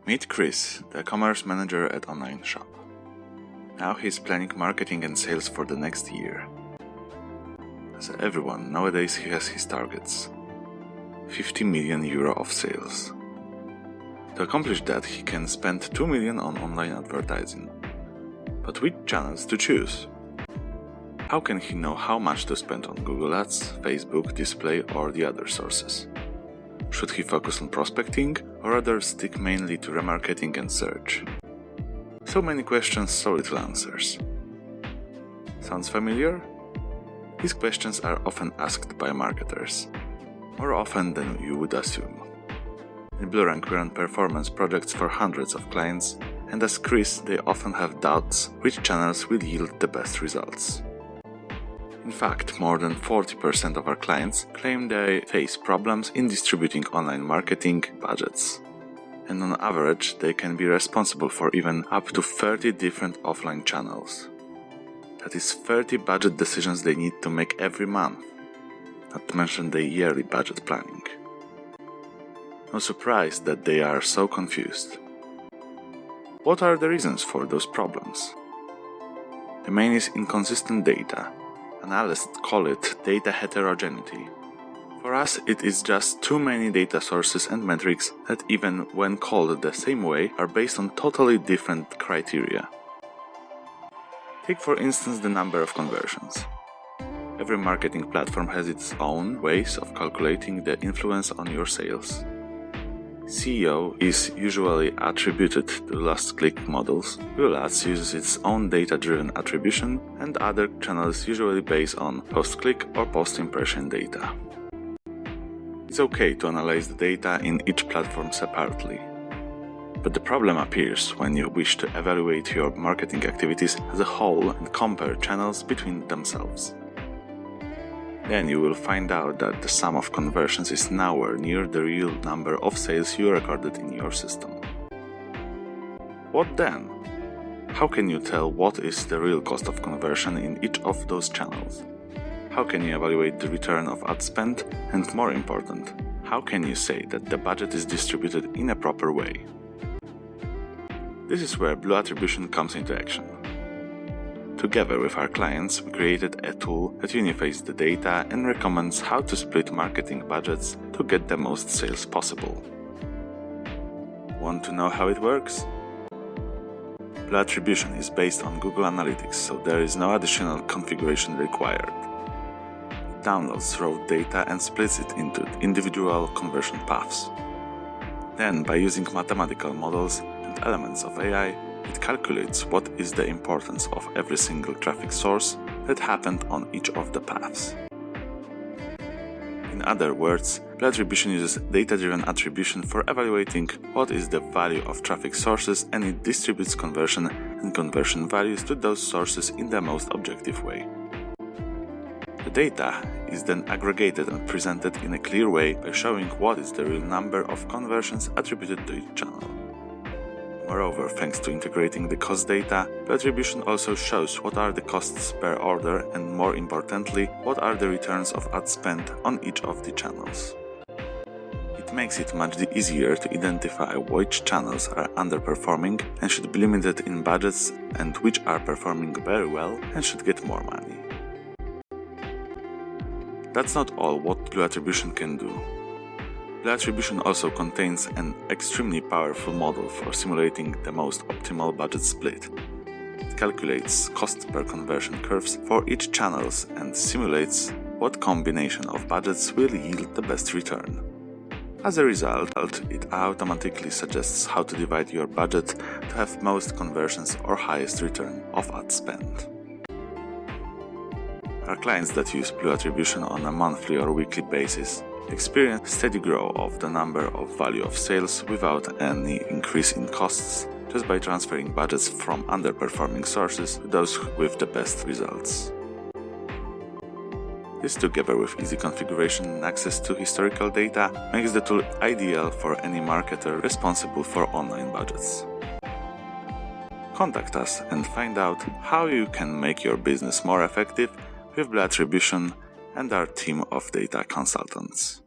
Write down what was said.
Meet Chris, the commerce manager at online shop. Now he's planning marketing and sales for the next year. As everyone, nowadays he has his targets. 50 million euro of sales. To accomplish that, he can spend 2 million on online advertising. But which channels to choose? How can he know how much to spend on Google Ads, Facebook, display or the other sources? Should he focus on prospecting or rather stick mainly to remarketing and search? So many questions, so little answers. Sounds familiar? These questions are often asked by marketers, more often than you would assume. In Bluerank we run performance projects for hundreds of clients, and as Chris they often have doubts which channels will yield the best results. In fact, more than 40% of our clients claim they face problems in distributing online marketing budgets. And on average, they can be responsible for even up to 30 different offline channels. That is 30 budget decisions they need to make every month, not to mention the yearly budget planning. No surprise that they are so confused. What are the reasons for those problems? The main is inconsistent data. Analysts call it data heterogeneity. For us, it is just too many data sources and metrics that even when called the same way are based on totally different criteria. Take for instance the number of conversions. Every marketing platform has its own ways of calculating the influence on your sales. SEO is usually attributed to last click models, Google Ads uses its own data-driven attribution, and other channels usually based on post-click or post-impression data. It's okay to analyze the data in each platform separately. But the problem appears when you wish to evaluate your marketing activities as a whole and compare channels between themselves. Then you will find out that the sum of conversions is nowhere near the real number of sales you recorded in your system. What then? How can you tell what is the real cost of conversion in each of those channels? How can you evaluate the return of ad spend? And more important, how can you say that the budget is distributed in a proper way? This is where Blueattribution comes into action. Together with our clients, we created a tool that unifies the data and recommends how to split marketing budgets to get the most sales possible. Want to know how it works? Blueattribution is based on Google Analytics, so there is no additional configuration required. It downloads raw data and splits it into individual conversion paths. Then, by using mathematical models and elements of AI, it calculates what is the importance of every single traffic source that happened on each of the paths. In other words, Blueattribution uses data-driven attribution for evaluating what is the value of traffic sources, and it distributes conversion and conversion values to those sources in the most objective way. The data is then aggregated and presented in a clear way by showing what is the real number of conversions attributed to each channel. Moreover, thanks to integrating the cost data, Blueattribution also shows what are the costs per order and, more importantly, what are the returns of ad spend on each of the channels. It makes it much easier to identify which channels are underperforming and should be limited in budgets and which are performing very well and should get more money. That's not all what Blueattribution can do. Blueattribution also contains an extremely powerful model for simulating the most optimal budget split. It calculates cost per conversion curves for each channels and simulates what combination of budgets will yield the best return. As a result, it automatically suggests how to divide your budget to have most conversions or highest return of ad spend. Our clients that use Blueattribution on a monthly or weekly basis experience steady growth of the number of value of sales without any increase in costs, just by transferring budgets from underperforming sources to those with the best results. This, together with easy configuration and access to historical data, makes the tool ideal for any marketer responsible for online budgets. Contact us and find out how you can make your business more effective with Blueattribution and our team of data consultants.